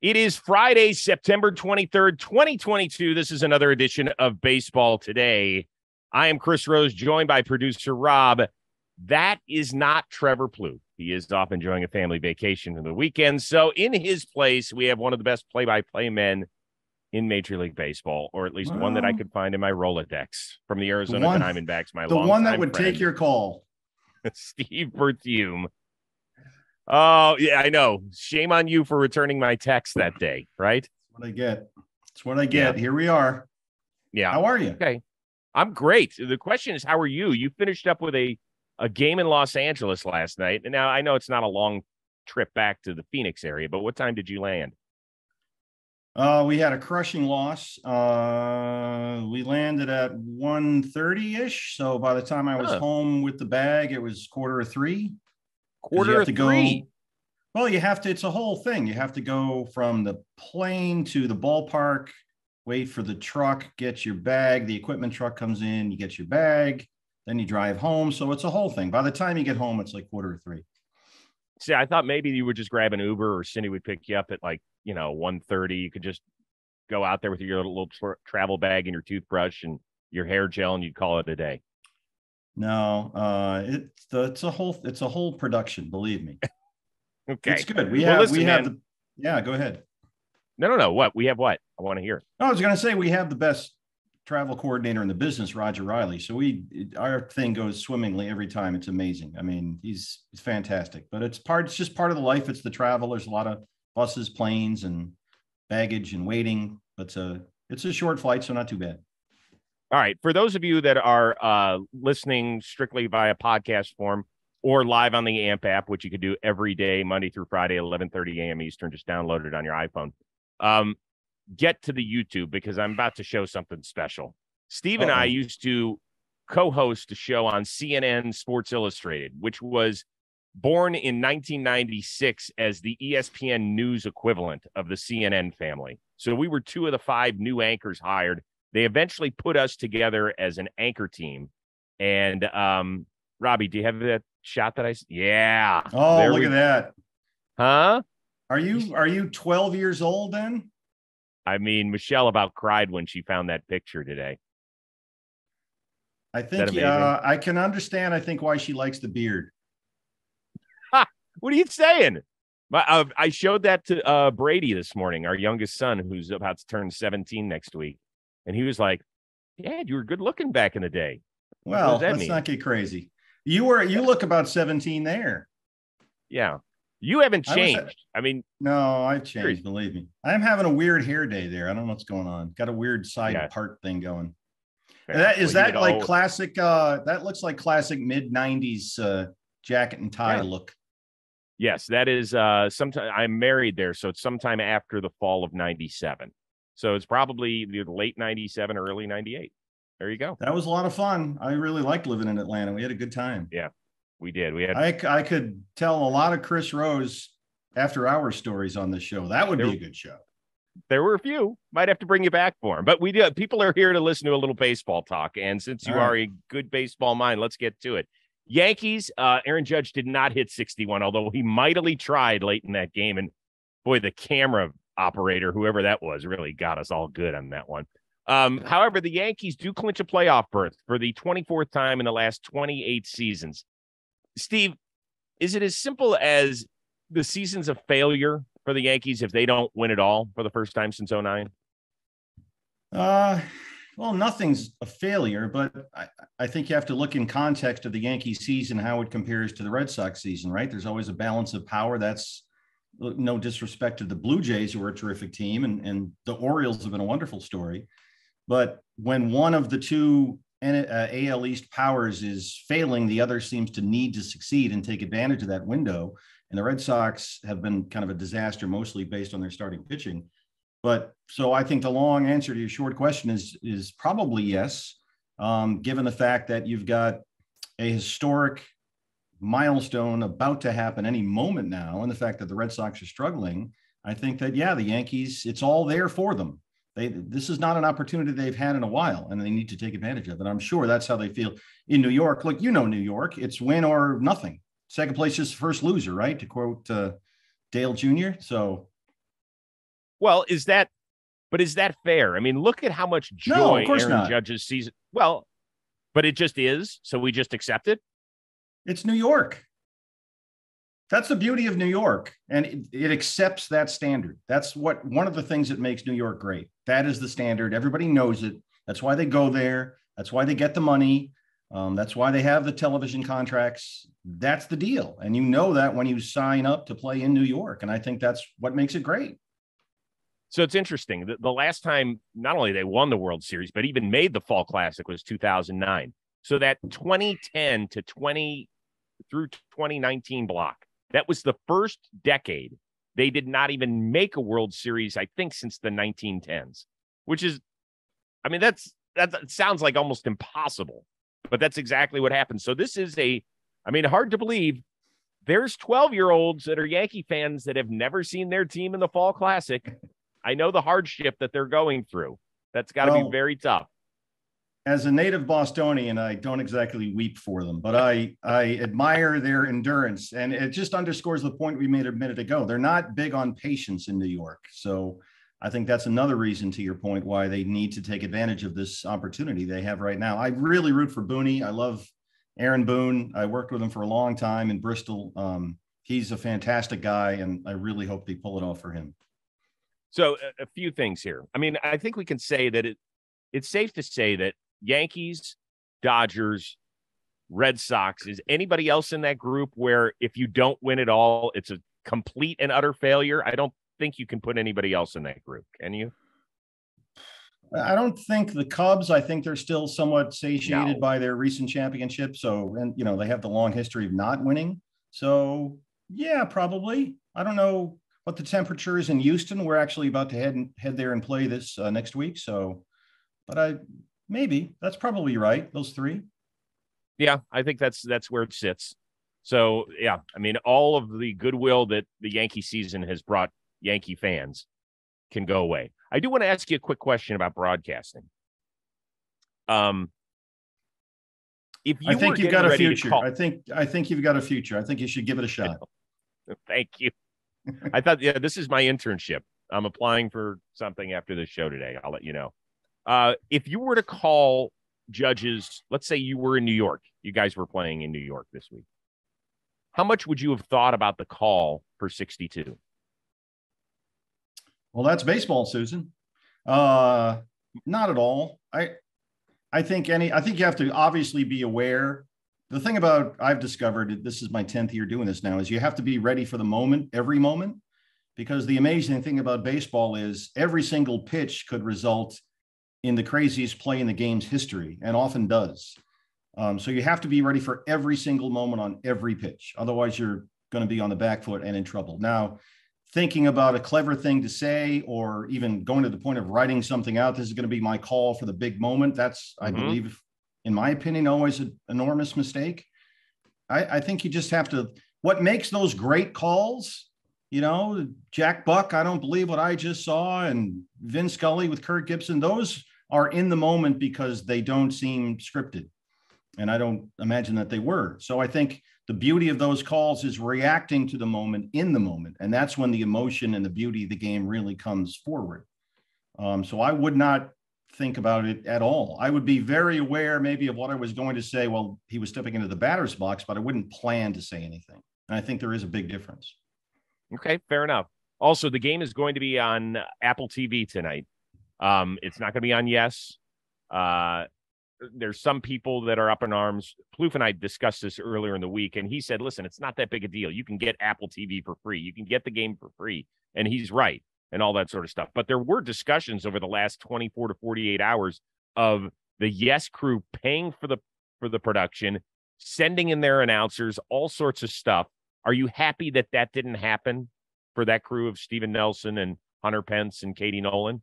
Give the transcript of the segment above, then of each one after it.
It is Friday, September 23rd, 2022. This is another edition of Baseball Today. I am Chris Rose, joined by producer Rob. That is not Trevor Plouffe. He is off enjoying a family vacation for the weekend. So in his place, we have one of the best play-by-play men in Major League Baseball, or at least one that I could find in my Rolodex from the Arizona Diamondbacks. The one that would take your call. Steve Berthiaume. Oh, yeah, I know. Shame on you for returning my text that day, right? That's what I get. That's what I get. Yeah. Here we are. Yeah. How are you? Okay. I'm great. The question is, how are you? You finished up with a game in Los Angeles last night. And now I know it's not a long trip back to the Phoenix area, but what time did you land? We had a crushing loss. We landed at 1:30-ish. So by the time I was home with the bag, it was 2:45. Quarter of three. Well, you have to, it's a whole thing. You have to go from the plane to the ballpark, wait for the truck, get your bag. The equipment truck comes in, you get your bag, then you drive home. So it's a whole thing. By the time you get home, it's like 2:45. See, I thought maybe you would just grab an Uber or Cindy would pick you up at 1:30. You could just go out there with your little travel bag and your toothbrush and your hair gel, and you'd call it a day. No, it's a whole production. Believe me. Okay, it's good. Yeah, go ahead. No. What we have? What I want to hear. I was going to say we have the best travel coordinator in the business, Roger Riley. So our thing goes swimmingly every time. It's amazing. I mean, he's fantastic. But it's just part of the life. It's the travel. There's a lot of buses, planes, and baggage and waiting. But it's a short flight, so not too bad. All right. For those of you that are listening strictly via podcast form or live on the AMP app, which you could do every day, Monday through Friday, 11:30 a.m. Eastern, just download it on your iPhone. Get to the YouTube because I'm about to show something special. Steve and I used to co-host a show on CNN Sports Illustrated, which was born in 1996 as the ESPN News equivalent of the CNN family. So we were two of the 5 new anchors hired. They eventually put us together as an anchor team. And Robbie, do you have that shot that yeah. Oh, look at that. Huh? Are you 12 years old then? I mean, Michelle about cried when she found that picture today. I think I can understand, I think, why she likes the beard. What are you saying? I showed that to Brady this morning, our youngest son, who's about to turn 17 next week. And he was like, Dad, you were good looking back in the day. Well, let's not get crazy. You look about 17 there. Yeah. You haven't changed. No, I've changed. Believe me. I'm having a weird hair day there. I don't know what's going on. Got a weird side part thing going. That like classic? That looks like classic mid-90s jacket and tie look. Yes, that is sometime. I'm married there, so it's sometime after the fall of 97. So it's probably the late 97 or early 98. There you go. That was a lot of fun. I really liked living in Atlanta. We had a good time. Yeah, we did. I could tell a lot of Chris Rose after hour stories on this show. That would be a good show. There were a few. Might have to bring you back for them. But we do. People are here to listen to a little baseball talk. And since you are a good baseball mind, let's get to it. Yankees, Aaron Judge did not hit 61, although he mightily tried late in that game. And boy, the camera operator, whoever that was, really got us all good on that one. However, the Yankees do clinch a playoff berth for the 24th time in the last 28 seasons. Steve, is it as simple as the season's a failure for the Yankees if they don't win it all for the first time since 2009? Well, nothing's a failure, but I think you have to look in context of the Yankees season, how it compares to the Red Sox season, right? There's always a balance of power. That's no disrespect to the Blue Jays, who are a terrific team, and the Orioles have been a wonderful story. But when one of the two AL East powers is failing, the other seems to need to succeed and take advantage of that window. And the Red Sox have been kind of a disaster, mostly based on their starting pitching. But so I think the long answer to your short question is probably yes, given the fact that you've got a historic milestone about to happen any moment now, and the fact that the Red Sox are struggling. I think that, the Yankees, it's all there for them. This is not an opportunity they've had in a while, and they need to take advantage of it. I'm sure that's how they feel in New York. Look, New York, it's win or nothing. Second place is first loser, right? To quote Dale Jr. So Well, is that fair? I mean, look at how much No, joy of course Aaron not. Judge's season. Well, but it just is. So we just accept it. It's New York. That's the beauty of New York. And it accepts that standard. That's one of the things that makes New York great. That is the standard. Everybody knows it. That's why they go there. That's why they get the money. That's why they have the television contracts. That's the deal. And you know that when you sign up to play in New York. And I think that's what makes it great. So it's interesting. The last time not only they won the World Series, but even made the Fall Classic was 2009. So that 2010 to 2019 block, that was the first decade they did not even make a World Series, I think, since the 1910s, which is, I mean, that sounds like almost impossible, but that's exactly what happened. So this is hard to believe. There's 12-year-olds that are Yankee fans that have never seen their team in the Fall Classic. I know the hardship that they're going through. That's got to be very tough. As a native Bostonian, I don't exactly weep for them, but I admire their endurance. And it just underscores the point we made a minute ago. They're not big on patience in New York. So I think that's another reason, to your point, why they need to take advantage of this opportunity they have right now. I really root for Booney. I love Aaron Boone. I worked with him for a long time in Bristol. He's a fantastic guy, and I really hope they pull it off for him. So a few things here. I mean, I think we can say that it's safe to say that Yankees, Dodgers, Red Sox, is anybody else in that group where if you don't win it all, it's a complete and utter failure? I don't think you can put anybody else in that group. Can you? I don't think the Cubs, I think they're still somewhat satiated by their recent championship. So, and they have the long history of not winning. So yeah, probably. I don't know what the temperature is in Houston. We're actually about to head there and play this next week. So, but maybe that's probably right. Those three. Yeah, I think that's where it sits. So yeah, I mean, all of the goodwill that the Yankee season has brought Yankee fans can go away. I do want to ask you a quick question about broadcasting. If you I think you've got a future. I think you've got a future. I think you should give it a shot. Thank you. I thought, this is my internship. I'm applying for something after this show today. I'll let you know. If you were to call Judges, let's say you were in New York, you guys were playing in New York this week, how much would you have thought about the call for 62? Well, that's baseball, Susan. Not at all. I think you have to obviously be aware. The thing about I've discovered, this is my 10th year doing this now, is you have to be ready for the moment, every moment, because the amazing thing about baseball is every single pitch could result in the craziest play in the game's history, and often does. So you have to be ready for every single moment on every pitch. Otherwise, you're going to be on the back foot and in trouble. Now, thinking about a clever thing to say, or even going to the point of writing something out, this is going to be my call for the big moment. That's, I believe, in my opinion, always an enormous mistake. I think you just have to, what makes those great calls, Jack Buck, I don't believe what I just saw, and Vin Scully with Kurt Gibson, those are in the moment because they don't seem scripted. And I don't imagine that they were. So I think the beauty of those calls is reacting to the moment in the moment. And that's when the emotion and the beauty of the game really comes forward. So I would not think about it at all. I would be very aware maybe of what I was going to say while he was stepping into the batter's box, but I wouldn't plan to say anything. And I think there is a big difference. Okay, fair enough. Also, the game is going to be on Apple TV tonight. It's not going to be on Yes. There's some people that are up in arms. Plouffe and I discussed this earlier in the week, and he said, listen, it's not that big a deal. You can get Apple TV for free. You can get the game for free. And he's right, and all that sort of stuff. But there were discussions over the last 24 to 48 hours of the Yes crew paying for the production, sending in their announcers, all sorts of stuff. Are you happy that didn't happen for that crew of Steven Nelson and Hunter Pence and Katie Nolan?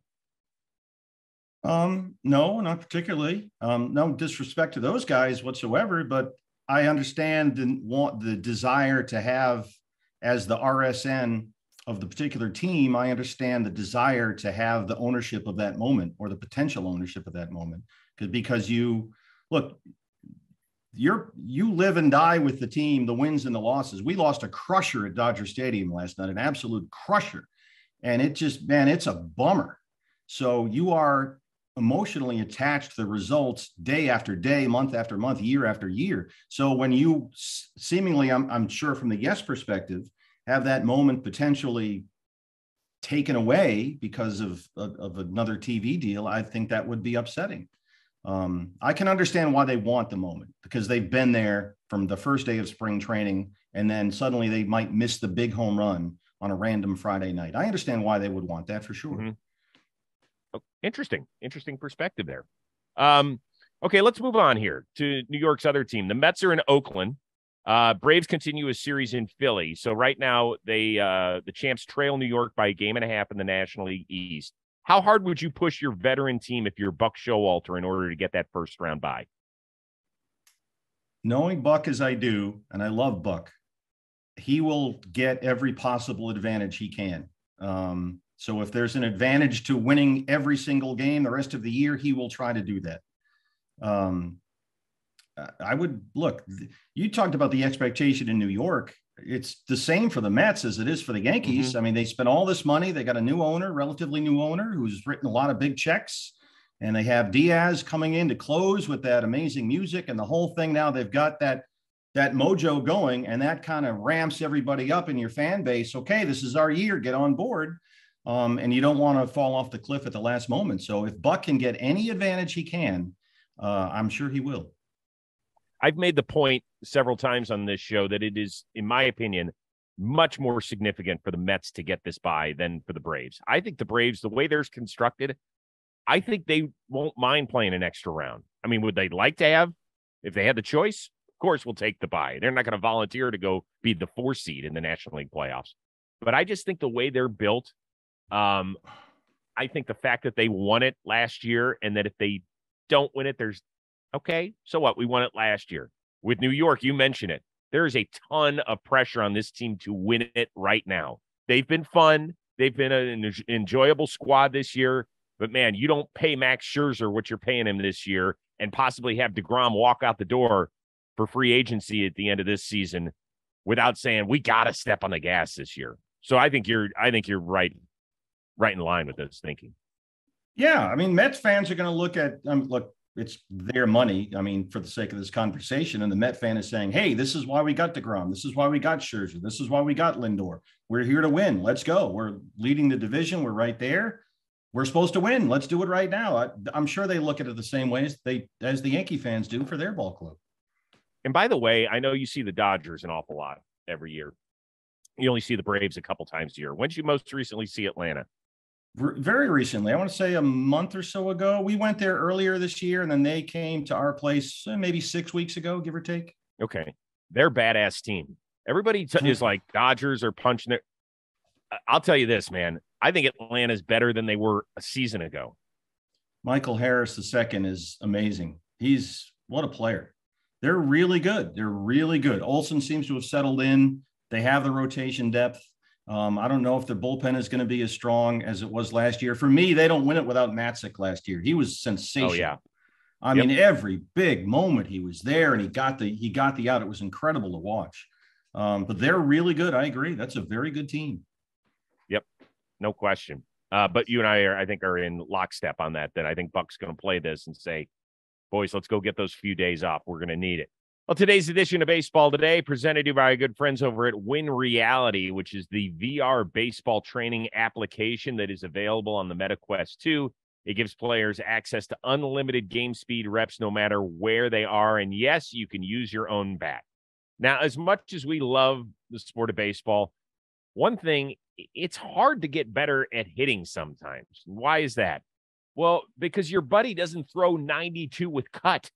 No, not particularly. No disrespect to those guys whatsoever, but I understand the desire to have, as the RSN of the particular team, I understand the desire to have the ownership of that moment, or the potential ownership of that moment. Because you live and die with the team, the wins and the losses. We lost a crusher at Dodger Stadium last night, an absolute crusher. And it just, man, it's a bummer. So you are emotionally attached to the results day after day, month after month, year after year. So when you seemingly, I'm sure from the guest perspective, have that moment potentially taken away because of another TV deal, I think that would be upsetting. I can understand why they want the moment, because they've been there from the first day of spring training, and then suddenly they might miss the big home run on a random Friday night. I understand why they would want that for sure. Mm-hmm. Oh, interesting perspective there. Okay, let's move on here to New York's other team. The Mets are in Oakland. Braves continue a series in Philly. So right now the champs trail New York by a game and a half in the National League East. How hard would you push your veteran team if you're Buck Showalter in order to get that first round bye? Knowing Buck as I do, and I love Buck, he will get every possible advantage he can. So if there's an advantage to winning every single game the rest of the year, he will try to do that. I would look, you talked about the expectation in New York. It's the same for the Mets as it is for the Yankees. Mm-hmm. I mean, they spent all this money. They got a new owner, relatively new owner, who's written a lot of big checks. And they have Diaz coming in to close with that amazing music and the whole thing. Now they've got that mojo going, and that kind of ramps everybody up in your fan base. Okay, this is our year. Get on board. And you don't want to fall off the cliff at the last moment. So if Buck can get any advantage he can, I'm sure he will. I've made the point several times on this show that it is, in my opinion, much more significant for the Mets to get this bye than for the Braves. I think the Braves, the way they're constructed, I think they won't mind playing an extra round. I mean, would they like to have, if they had the choice? Of course, we'll take the bye. They're not going to volunteer to go be the 4 seed in the National League playoffs. But I just think the way they're built, I think the fact that they won it last year, and that if they don't win it, there's okay, so what? We won it last year. With New York, you mentioned it. There is a ton of pressure on this team to win it right now. They've been fun. They've been an enjoyable squad this year. But, man, you don't pay Max Scherzer what you're paying him this year and possibly have DeGrom walk out the door for free agency at the end of this season without saying, we got to step on the gas this year. So I think you're right in line with this thinking. Yeah, I mean, Mets fans are going to look at look, it's their money. I mean, for the sake of this conversation, and the Met fan is saying, hey, this is why we got DeGrom. This is why we got Scherzer. This is why we got Lindor. We're here to win. Let's go. We're leading the division. We're right there. We're supposed to win. Let's do it right now. I'm sure they look at it the same way as the Yankee fans do for their ball club. And by the way, I know you see the Dodgers an awful lot every year. You only see the Braves a couple times a year. When did you most recently see Atlanta? Very recently. I want to say a month or so ago. We went there earlier this year, and then they came to our place maybe 6 weeks ago, give or take. Okay. They're a badass team. Everybody is like Dodgers are punching it. I'll tell you this, man. I think Atlanta's better than they were a season ago. Michael Harris II is amazing. What a player. They're really good. They're really good. Olsen seems to have settled in. They have the rotation depth. I don't know if the bullpen is going to be as strong as it was last year. For me, they don't win it without Matzik last year. He was sensational. Oh, yeah. I mean, every big moment he was there, and he got the out. It was incredible to watch. But they're really good. I agree. That's a very good team. Yep. No question. But you and I are in lockstep on that I think Buck's going to play this and say, boys, let's go get those few days off. We're going to need it. Well, today's edition of Baseball Today presented to you by our good friends over at Win Reality, which is the VR baseball training application that is available on the MetaQuest 2. It gives players access to unlimited game speed reps no matter where they are. And yes, you can use your own bat. Now, as much as we love the sport of baseball, one thing, it's hard to get better at hitting sometimes. Why is that? Well, because your buddy doesn't throw 92 with cut.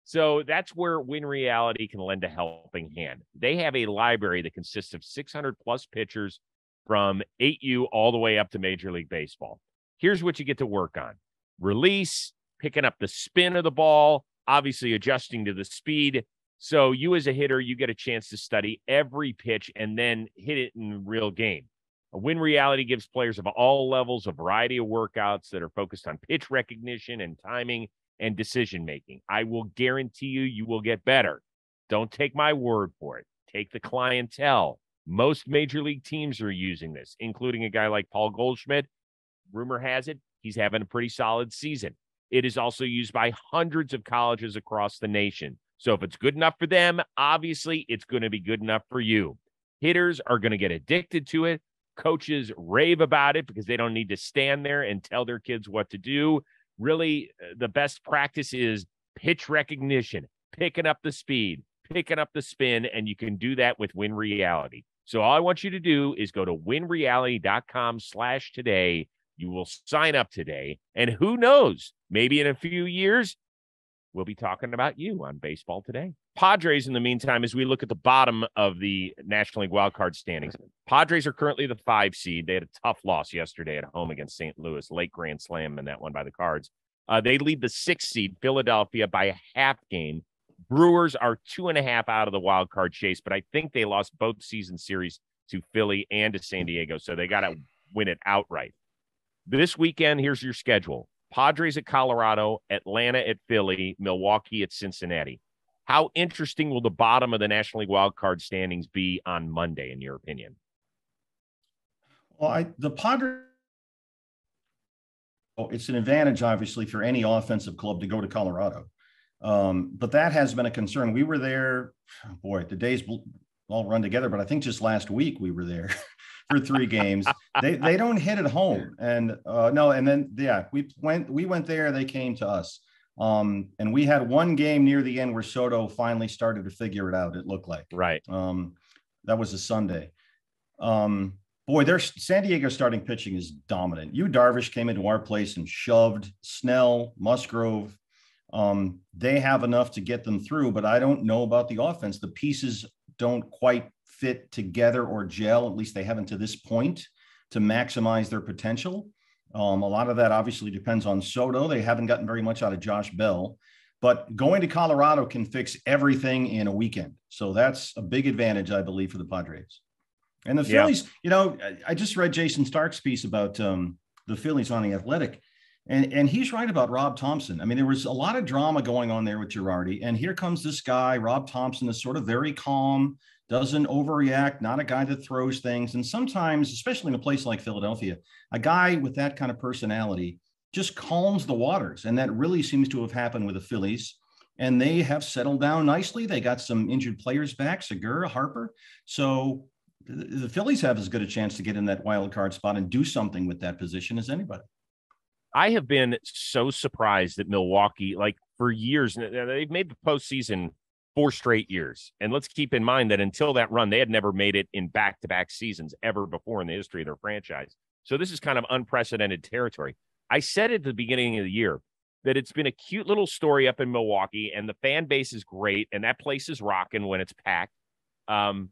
So that's where Win Reality can lend a helping hand. They have a library that consists of 600 plus pitchers from 8U all the way up to Major League Baseball. Here's what you get to work on. Release, picking up the spin of the ball, obviously adjusting to the speed. So you as a hitter, you get a chance to study every pitch and then hit it in real game. Win Reality gives players of all levels a variety of workouts that are focused on pitch recognition and timing and decision-making. I will guarantee you will get better. Don't take my word for it. Take the clientele. Most major league teams are using this, including a guy like Paul Goldschmidt. Rumor has it he's having a pretty solid season. It is also used by hundreds of colleges across the nation. So if it's good enough for them, obviously it's going to be good enough for you. Hitters are going to get addicted to it. Coaches rave about it because they don't need to stand there and tell their kids what to do. Really, the best practice is pitch recognition, picking up the speed, picking up the spin, and you can do that with Win Reality. So all I want you to do is go to winreality.com/today. You will sign up today, and who knows, maybe in a few years, we'll be talking about you on Baseball Today. Padres, in the meantime, as we look at the bottom of the National League wildcard standings, Padres are currently the 5 seed. They had a tough loss yesterday at home against St. Louis, late grand slam in that one by the Cards. They lead the 6 seed, Philadelphia, by a half game. Brewers are 2.5 out of the wild card chase, but I think they lost both season series to Philly and to San Diego, so they got to win it outright. This weekend, here's your schedule. Padres at Colorado, Atlanta at Philly, Milwaukee at Cincinnati. How interesting will the bottom of the National League wildcard standings be on Monday, in your opinion? Well, the Padres, it's an advantage, obviously, for any offensive club to go to Colorado. But that has been a concern. We were there, boy, the days all run together, but I think just last week we were there for 3 games. They don't hit at home. And we went there, they came to us. And we had one game near the end where Soto finally started to figure it out, it looked like. Right. That was a Sunday. Their San Diego starting pitching is dominant. Yu Darvish came into our place and shoved Snell, Musgrove. They have enough to get them through, but I don't know about the offense. The pieces don't quite fit together or gel, at least they haven't to this point, to maximize their potential. A lot of that obviously depends on Soto. They haven't gotten very much out of Josh Bell, but going to Colorado can fix everything in a weekend. So that's a big advantage, I believe, for the Padres. And the Phillies, I just read Jason Stark's piece about the Phillies on The Athletic, and he's right about Rob Thompson. I mean, there was a lot of drama going on there with Girardi, and here comes this guy, Rob Thompson, is sort of very calm, doesn't overreact, not a guy that throws things. And sometimes, especially in a place like Philadelphia, a guy with that kind of personality just calms the waters. And that really seems to have happened with the Phillies. And they have settled down nicely. They got some injured players back, Segura, Harper. So the Phillies have as good a chance to get in that wild card spot and do something with that position as anybody. I have been so surprised that Milwaukee, like for years, they've made the postseason 4 straight years. And let's keep in mind that until that run, they had never made it in back-to-back seasons ever before in the history of their franchise. So this is kind of unprecedented territory. I said at the beginning of the year that it's been a cute little story up in Milwaukee, and the fan base is great, and that place is rocking when it's packed. But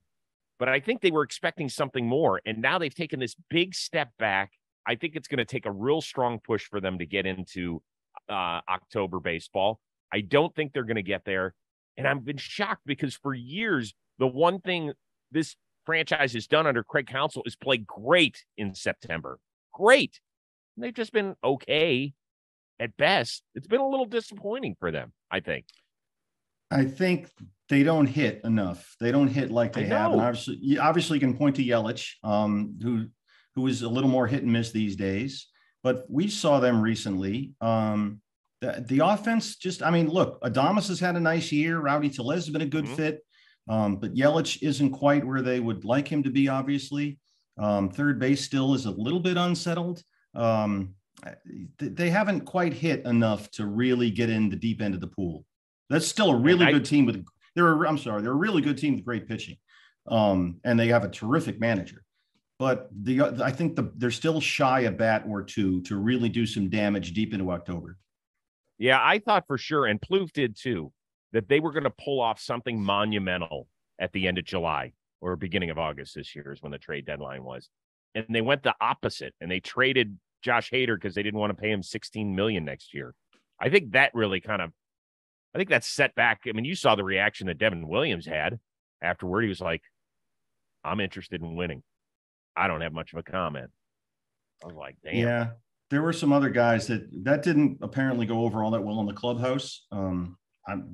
I think they were expecting something more, and now they've taken this big step back. I think it's going to take a real strong push for them to get into October baseball. I don't think they're going to get there. And I've been shocked because for years, the one thing this franchise has done under Craig Counsell is play great in September. Great. And they've just been okay at best. It's been a little disappointing for them, I think. I think they don't hit enough. They don't hit like they have. And obviously you can point to Yelich, who is a little more hit and miss these days. But we saw them recently. The offense look, Adames has had a nice year. Rowdy Tellez has been a good fit. But Yelich isn't quite where they would like him to be, obviously. Third base still is a little bit unsettled. They haven't quite hit enough to really get in the deep end of the pool. That's still a really good team they're a really good team with great pitching. And they have a terrific manager. But I think they're still shy a bat or two to really do some damage deep into October. Yeah, I thought for sure, and Plouffe did too, that they were going to pull off something monumental at the end of July or beginning of August this year is when the trade deadline was. And they went the opposite, and they traded Josh Hader because they didn't want to pay him $16 million next year. I think that really I think that set back. I mean, you saw the reaction that Devin Williams had afterward. He was like, I'm interested in winning. I don't have much of a comment. I was like, damn. Yeah. There were some other guys that didn't apparently go over all that well in the clubhouse. I'm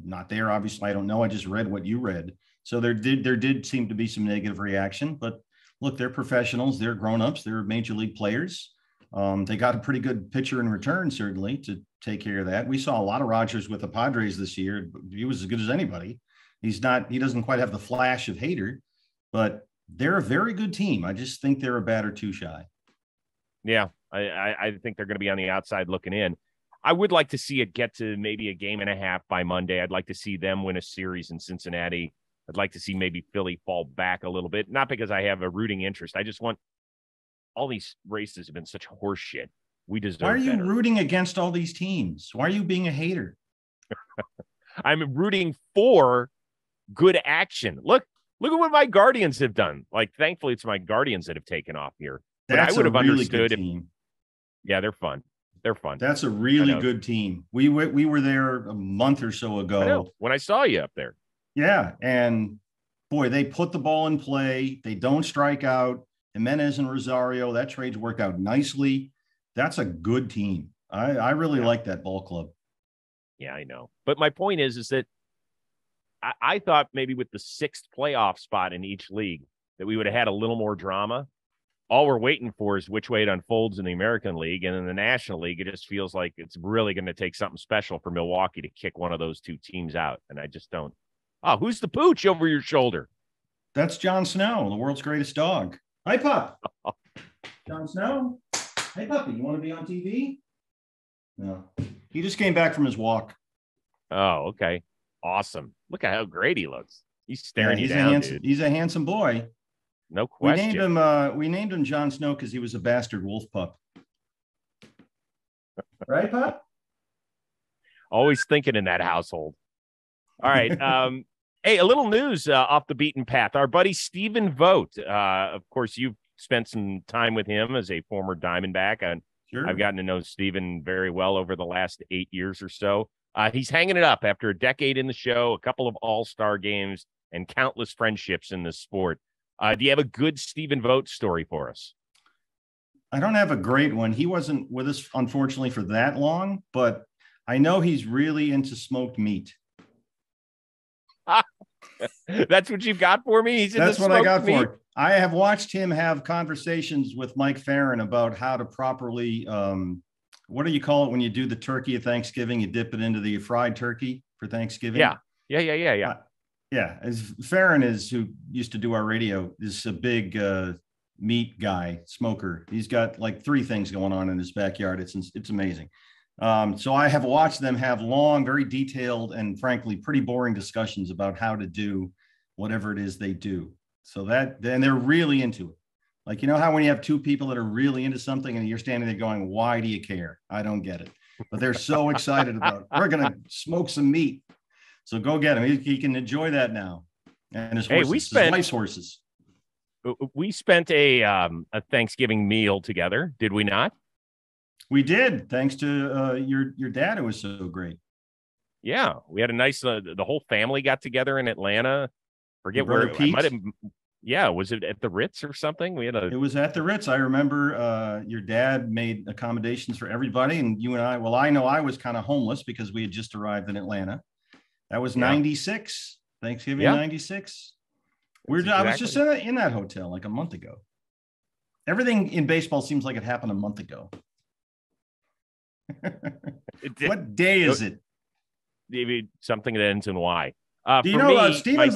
not there, obviously. I don't know. I just read what you read. So there did seem to be some negative reaction, but look, they're professionals, they're grown-ups, they're major league players. They got a pretty good pitcher in return, certainly, to take care of that. We saw a lot of Rogers with the Padres this year. He was as good as anybody. He doesn't quite have the flash of Hader, but they're a very good team. I just think they're a bat or two shy. Yeah, I think they're going to be on the outside looking in. I would like to see it get to maybe a game and a half by Monday. I'd like to see them win a series in Cincinnati. I'd like to see maybe Philly fall back a little bit, not because I have a rooting interest. I just want all these races have been such horse shit. We deserve Why are you better. rooting against all these teams? Why are you being a hater? I'm rooting for good action. Look at what my Guardians have done. Like, thankfully, it's my Guardians that have taken off here. But I would have really understood good team. Yeah, they're fun. They're fun. That's a really good team. We were there a month or so ago. I know, when I saw you up there. Yeah, and boy, they put the ball in play. They don't strike out. Jimenez and Rosario, that trade's worked out nicely. That's a good team. I really like that ball club. Yeah, I know. But my point is that I thought maybe with the 6th playoff spot in each league that we would have had a little more drama. All we're waiting for is which way it unfolds in the American League. And in the National League, it just feels like it's really going to take something special for Milwaukee to kick one of those two teams out. And I just don't. Oh, who's the pooch over your shoulder? That's Jon Snow, the world's greatest dog. Hi, Pup. Jon Snow. Hey, puppy, you want to be on TV? No. He just came back from his walk. Oh, okay. Awesome. Look at how great he looks. He's staring you down, dude. He's a handsome boy. No question. We named him Jon Snow because he was a bastard wolf pup. Right, Pup? Always thinking in that household. All right. Hey, a little news off the beaten path. Our buddy Stephen Vogt. Of course, you've spent some time with him as a former Diamondback. And sure. I've gotten to know Stephen very well over the last 8 years or so. He's hanging it up after a decade in the show, a couple of all-star games, and countless friendships in this sport. Do you have a good Stephen Vogt story for us? I don't have a great one. He wasn't with us, unfortunately, for that long, but I know he's really into smoked meat. That's what you've got for me? That's what I got for him. I have watched him have conversations with Mike Farron about how to properly, what do you call it when you do the turkey at Thanksgiving? You dip it into the fried turkey for Thanksgiving? Yeah. Yeah, as Farron is, who used to do our radio, is a big meat guy, smoker. He's got like 3 things going on in his backyard. It's amazing. So I have watched them have long, very detailed, and frankly, pretty boring discussions about how to do whatever it is they do. So then they're really into it. Like, you know how when you have 2 people that are really into something and you're standing there going, why do you care? I don't get it. But they're so excited about it. We're going to smoke some meat. So go get him. He can enjoy that now. And his horses, his wife's horses. We spent a Thanksgiving meal together, did we not? We did, thanks to your dad, who was so great. Yeah, we had a nice. The whole family got together in Atlanta. Forget where. Was it at the Ritz or something? It was at the Ritz. I remember your dad made accommodations for everybody, and you and I. Well, I know I was kind of homeless because we had just arrived in Atlanta. That was 96, Thanksgiving 96. I was just in that hotel like a month ago. Everything in baseball seems like it happened a month ago. What day is it? Maybe something that ends in Y. Do you know Stephen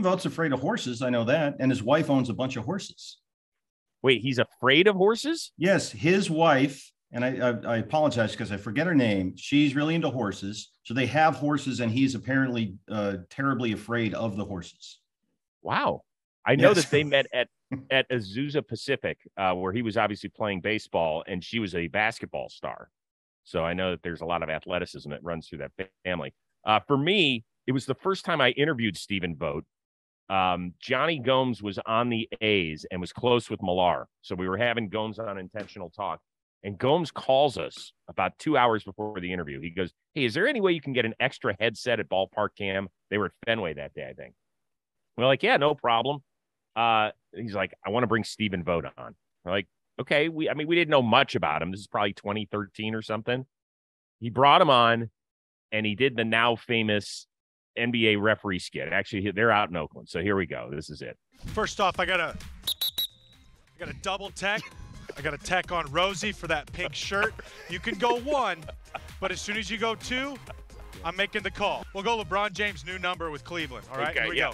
Vogt's afraid of horses? I know that. And his wife owns a bunch of horses. Wait, he's afraid of horses? Yes, his wife. And I apologize because I forget her name. She's really into horses. So they have horses, and he's apparently terribly afraid of the horses. Wow. I know that they met at Azusa Pacific, where he was obviously playing baseball, and she was a basketball star. So I know that there's a lot of athleticism that runs through that family. For me, it was the first time I interviewed Stephen Vogt. Johnny Gomes was on the A's and was close with Millar. So we were having Gomes on Intentional Talk. And Gomes calls us about 2 hours before the interview. He goes, hey, is there any way you can get an extra headset at Ballpark Cam? They were at Fenway that day, I think. We're like, yeah, no problem. He's like, I want to bring Stephen Vogt on. We're like, okay. We didn't know much about him. This is probably 2013 or something. He brought him on, and he did the now famous NBA referee skit. Actually, they're out in Oakland, so here we go. This is it. First off, I got a double tech. I got a tech on Rosie for that pink shirt. You can go 1, but as soon as you go 2, I'm making the call. We'll go LeBron James' new number with Cleveland. All right, okay, here we go.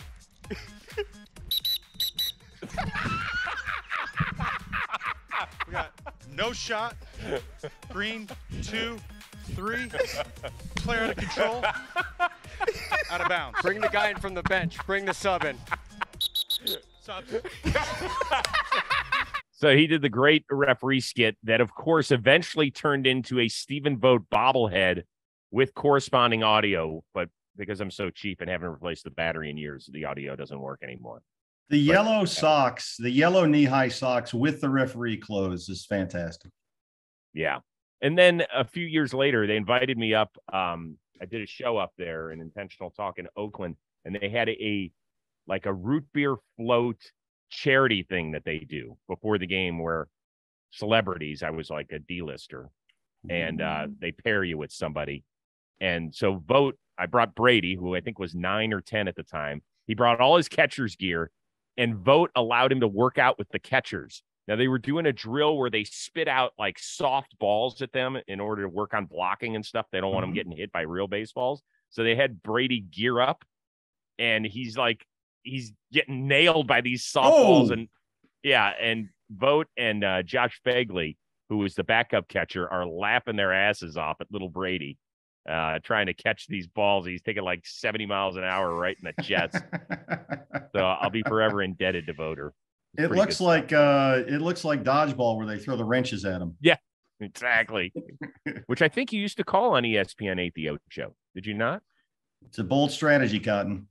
We got no shot, green, 2, 3, player out of control, out of bounds. Bring the guy in from the bench. Bring the sub in. Sub. So he did the great referee skit that, of course, eventually turned into a Stephen Vogt bobblehead with corresponding audio. But because I'm so cheap and haven't replaced the battery in years, the audio doesn't work anymore. The yellow socks, the yellow knee-high socks with the referee clothes is fantastic. Yeah. And then a few years later, they invited me up. I did a show up there, an intentional talk in Oakland, and they had a root beer float charity thing that they do before the game where celebrities, I was like a D-lister, and they pair you with somebody. And so Vogt, I brought Brady, who I think was 9 or 10 at the time. He brought all his catcher's gear, and Vogt allowed him to work out with the catchers. Now, they were doing a drill where they spit out like soft balls at them in order to work on blocking and stuff. They don't want them getting hit by real baseballs. So they had Brady gear up, and he's getting nailed by these softballs. And Vogt and Josh Begley, who was the backup catcher, are laughing their asses off at little Brady trying to catch these balls. He's taking like 70 miles an hour right in the jets. So I'll be forever indebted to Voter. It looks like dodgeball where they throw the wrenches at him. Yeah, exactly. Which I think you used to call on ESPN 8 the Ocho. Did you not? It's a bold strategy, Cotton.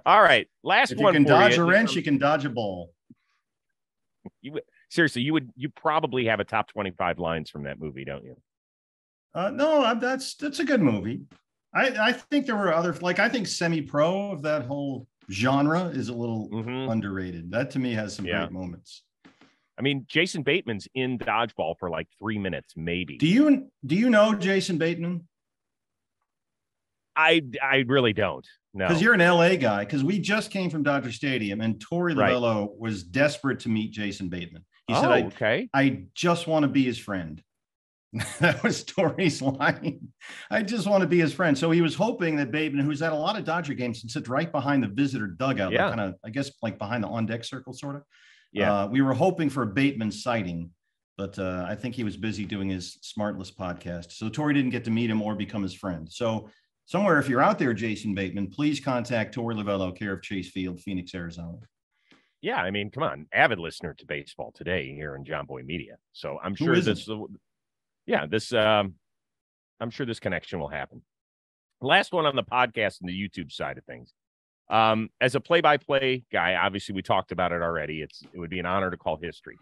All right, last if one. You can dodge a wrench, you can dodge a ball. Seriously, you probably have a top 25 lines from that movie, don't you? No, that's a good movie. I think there were other, like, I think Semi-Pro of that whole genre is a little underrated. That to me has some great moments. I mean, Jason Bateman's in Dodgeball for like 3 minutes, maybe. Do you know Jason Bateman? I really don't. No, because you're an LA guy. Because we just came from Dodger Stadium, and Torey Lovello was desperate to meet Jason Bateman. He said, I just want to be his friend." That was Torey's line. "I just want to be his friend." So he was hoping that Bateman, who's at a lot of Dodger games and sits right behind the visitor dugout, like kind of, I guess, like behind the on deck circle, sort of. Yeah. We were hoping for a Bateman sighting, but I think he was busy doing his Smartless podcast. So Torey didn't get to meet him or become his friend. So somewhere, if you're out there, Jason Bateman, please contact Torey Lovello, care of Chase Field, Phoenix, Arizona. Yeah, I mean, come on, avid listener to Baseball Today here in John Boy Media. So I'm sure I'm sure this connection will happen. Last one on the podcast and the YouTube side of things. As a play-by-play guy, obviously we talked about it already. It would be an honor to call history.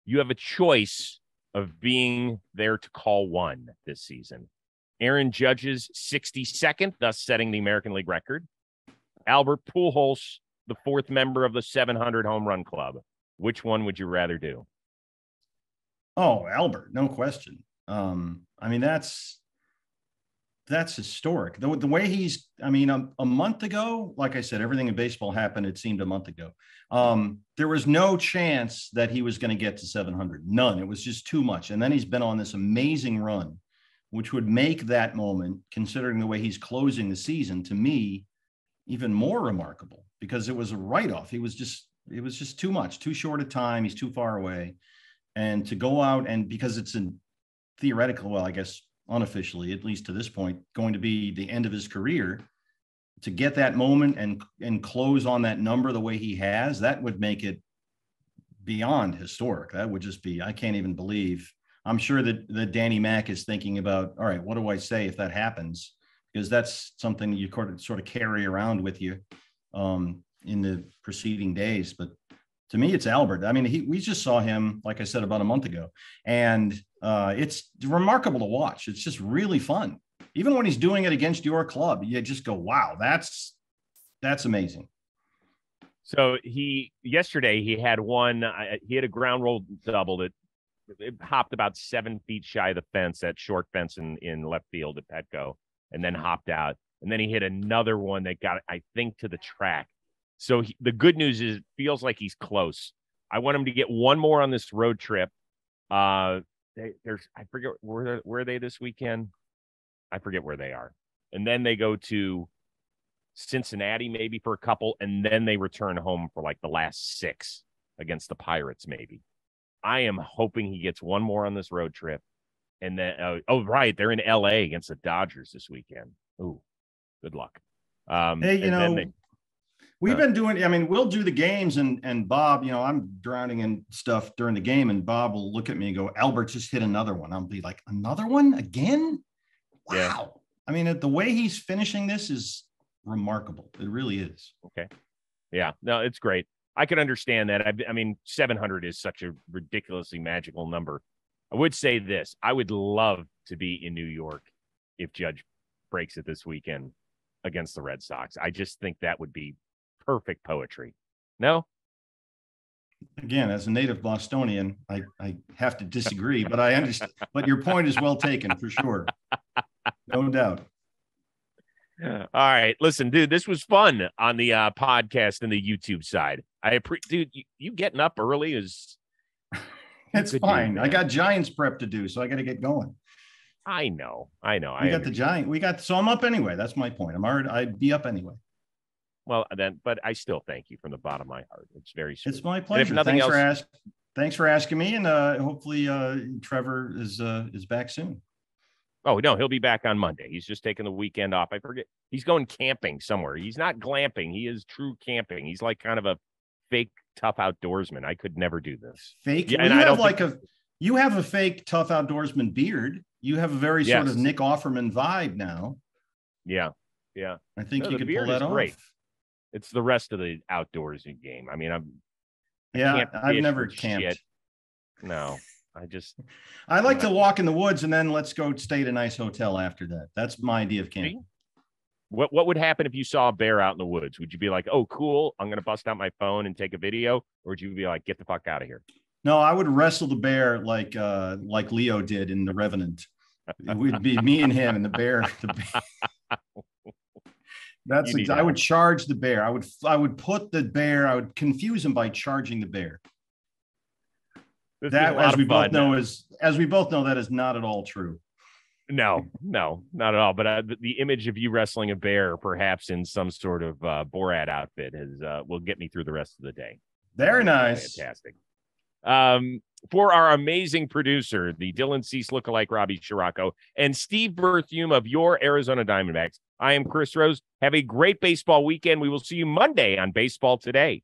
You have a choice of being there to call one this season. Aaron Judge's 62nd, thus setting the American League record. Albert Pujols, the 4th member of the 700 home run club. Which one would you rather do? Oh, Albert, no question. I mean, that's historic. The way he's, I mean, a month ago, like I said, everything in baseball happened, it seemed a month ago. There was no chance that he was going to get to 700. None. It was just too much. And then he's been on this amazing run, which would make that moment, considering the way he's closing the season, to me, even more remarkable, because it was a write-off. It was just too much, too short a time. He's too far away. And to go out, and because it's in theoretical, well, I guess unofficially, at least to this point, going to be the end of his career, to get that moment and close on that number the way he has, that would make it beyond historic. That would just be, I can't even believe. I'm sure that Danny Mac is thinking about, all right, what do I say if that happens? Because that's something you sort of carry around with you in the preceding days. But to me, it's Albert. I mean, we just saw him, like I said, about a month ago, and it's remarkable to watch. It's just really fun. Even when he's doing it against your club, you just go, wow, that's amazing. So yesterday he had a ground roll double that it hopped about 7 feet shy of the fence, that short fence in left field at Petco. and then hopped out. And then he hit another one that got, I think, to the track. So the good news is it feels like he's close. I want him to get one more on this road trip. I forget where are they this weekend? I forget where they are. And then they go to Cincinnati maybe for a couple, and then they return home for like the last 6 against the Pirates maybe. I am hoping he gets one more on this road trip. And then, right, they're in L.A. against the Dodgers this weekend. Ooh, good luck. Hey, we've been doing, I mean, we'll do the games and Bob, I'm drowning in stuff during the game, and Bob will look at me and go, Albert just hit another one. I'll be like, another one again? Wow. Yeah. I mean, the way he's finishing this is remarkable. It really is. Okay. Yeah, no, it's great. I can understand that. I mean, 700 is such a ridiculously magical number. I would say this. I would love to be in New York if Judge breaks it this weekend against the Red Sox. I just think that would be perfect poetry. No? Again, as a native Bostonian, I have to disagree, but I understand. But your point is well taken for sure. No doubt. All right. Listen, dude, this was fun on the podcast and the YouTube side. Dude, you getting up early is... It's fine. I got Giants prep to do, so I got to get going. I know. So I'm up anyway. That's my point. I'd be up anyway. Well, but I still thank you from the bottom of my heart. It's very sweet. It's my pleasure. Thanks for asking me, and hopefully Trevor is back soon. Oh, no, he'll be back on Monday. He's just taking the weekend off. I forget. He's going camping somewhere. He's not glamping. He is true camping. He's like kind of a fake tough outdoorsman. I could never do this. Fake? Yeah, and you have a fake tough outdoorsman beard. You have a very sort of Nick Offerman vibe now. Yeah. Yeah. I think you can pull that off. Great. It's the rest of the outdoorsy game. I mean, I've never camped. Shit. No, I like to walk in the woods and then let's go stay at a nice hotel after that. That's my idea of camping. What would happen if you saw a bear out in the woods? Would you be like, oh, cool, I'm going to bust out my phone and take a video? Or would you be like, get the fuck out of here? No, I would wrestle the bear like Leo did in The Revenant. It would be me and him and the bear. I would charge the bear. I would put the bear. I would confuse him by charging the bear. That, as we both know, that is not at all true. No, not at all. But the image of you wrestling a bear, perhaps in some sort of Borat outfit, will get me through the rest of the day. Very nice. Fantastic. For our amazing producer, the Dylan Cease lookalike Robbie Scirocco, and Steve Berthiaume of your Arizona Diamondbacks, I am Chris Rose. Have a great baseball weekend. We will see you Monday on Baseball Today.